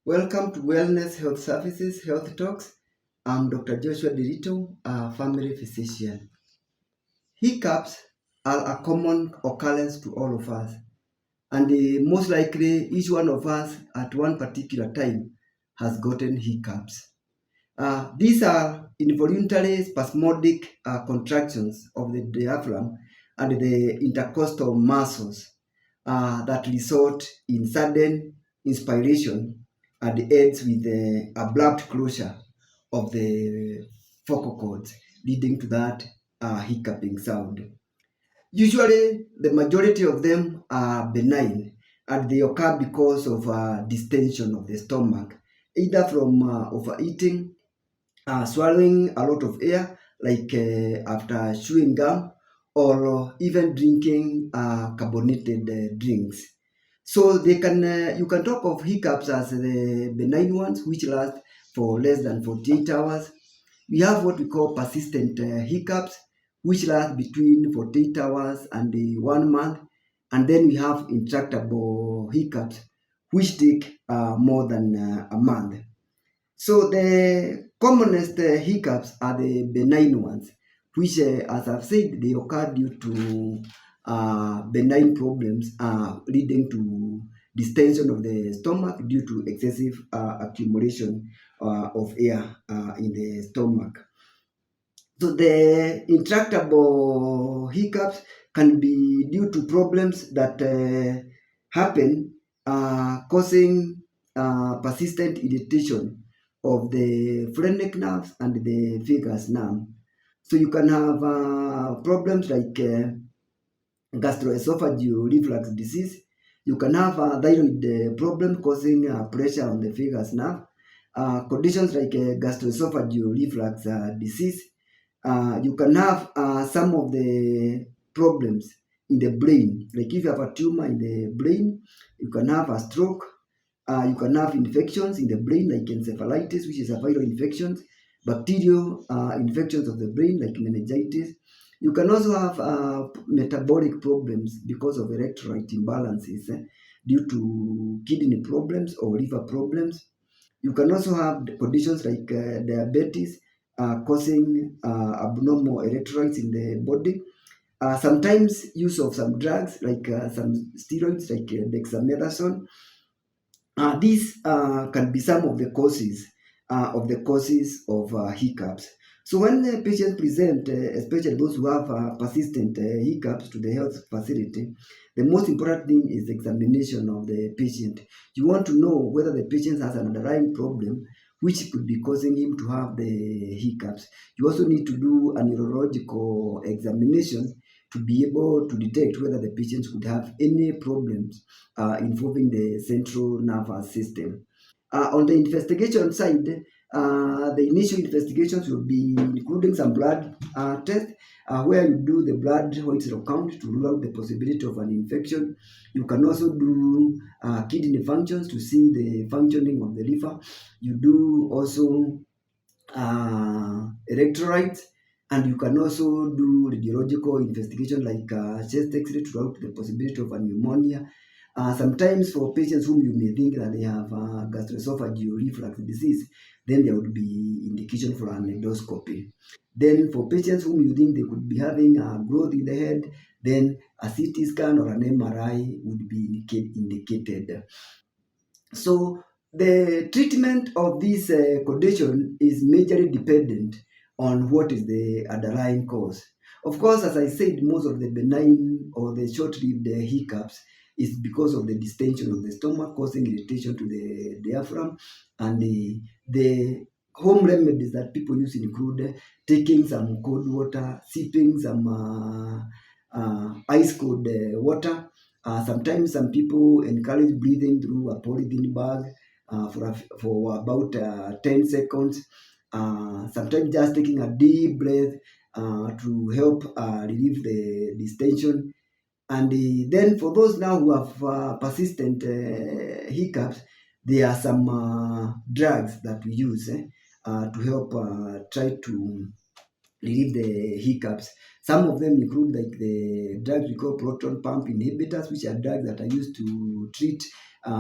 Welcome to Wellness Health Services Health Talks. I'm Dr. Joshua Dirito, a family physician. Hiccups are a common occurrence to all of us, and most likely each one of us at one particular time has gotten hiccups. These are involuntary spasmodic contractions of the diaphragm and the intercostal muscles that result in sudden inspiration and ends with the abrupt closure of the vocal cords, leading to that hiccuping sound. Usually, the majority of them are benign and they occur because of distension of the stomach, either from overeating, swallowing a lot of air, like after chewing gum, or even drinking carbonated drinks. So you can talk of hiccups as the benign ones, which last for less than 48 hours. We have what we call persistent hiccups, which last between 48 hours and 1 month. And then we have intractable hiccups, which take more than a month. So the commonest hiccups are the benign ones, which, as I've said, they occur due to benign problems leading to distension of the stomach due to excessive accumulation of air in the stomach. So the intractable hiccups can be due to problems that happen causing persistent irritation of the phrenic nerves and the vagus nerve. So you can have problems like gastroesophageal reflux disease. You can have a thyroid problem causing pressure on the vagus nerve. Conditions like gastroesophageal reflux disease. You can have some of the problems in the brain, like if you have a tumor in the brain, you can have a stroke. You can have infections in the brain, like encephalitis, which is a viral infection, bacterial infections of the brain, like meningitis. You can also have metabolic problems because of electrolyte imbalances due to kidney problems or liver problems. You can also have conditions like diabetes causing abnormal electrolytes in the body. Sometimes use of some drugs like some steroids like dexamethasone. These can be some of the causes of hiccups. So when the patients present, especially those who have persistent hiccups to the health facility, the most important thing is examination of the patient. You want to know whether the patient has an underlying problem which could be causing him to have the hiccups. You also need to do a neurological examination to be able to detect whether the patient could have any problems involving the central nervous system. On the investigation side, the initial investigations will be including some blood tests where you do the blood white cell count to rule out the possibility of an infection. You can also do kidney functions to see the functioning of the liver. You do also electrolytes, and you can also do radiological investigation like chest x-ray to rule out the possibility of a pneumonia. Sometimes for patients whom you may think that they have gastroesophageal reflux disease, then there would be indication for an endoscopy. Then for patients whom you think they could be having a growth in the head, then a CT scan or an MRI would be indicated. So the treatment of this condition is majorly dependent on what is the underlying cause. Of course, as I said, most of the benign or the short-lived hiccups is because of the distension of the stomach causing irritation to the diaphragm, and the home remedies that people use include taking some cold water, sipping some ice cold water. Sometimes some people encourage breathing through a polythene bag for about 10 seconds. Sometimes just taking a deep breath to help relieve the distension. And then for those now who have persistent hiccups, there are some drugs that we use to help try to relieve the hiccups. Some of them include like the drugs we call proton pump inhibitors, which are drugs that are used to treat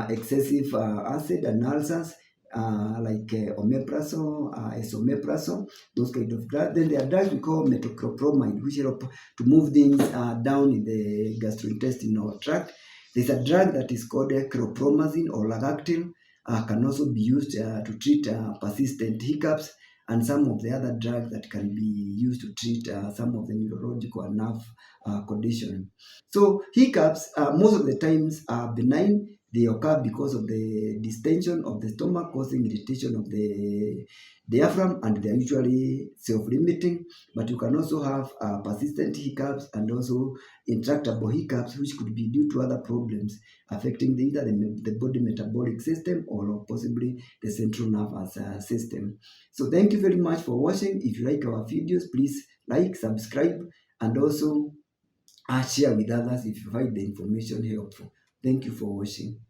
excessive acid and ulcers, like omeprazole, esomeprazole, those kind of drugs. Then there are drugs we call metoclopramide, which help to move things down in the gastrointestinal tract. There's a drug that is called chlorpromazine or Lagactil, can also be used to treat persistent hiccups, and some of the other drugs that can be used to treat some of the neurological and nerve condition. So hiccups, most of the times are benign. They occur because of the distension of the stomach causing irritation of the diaphragm, and they are usually self-limiting. But you can also have persistent hiccups and also intractable hiccups, which could be due to other problems affecting either the body metabolic system or possibly the central nervous system. So thank you very much for watching. If you like our videos, please like, subscribe, and also share with others if you find the information helpful. Thank you for watching.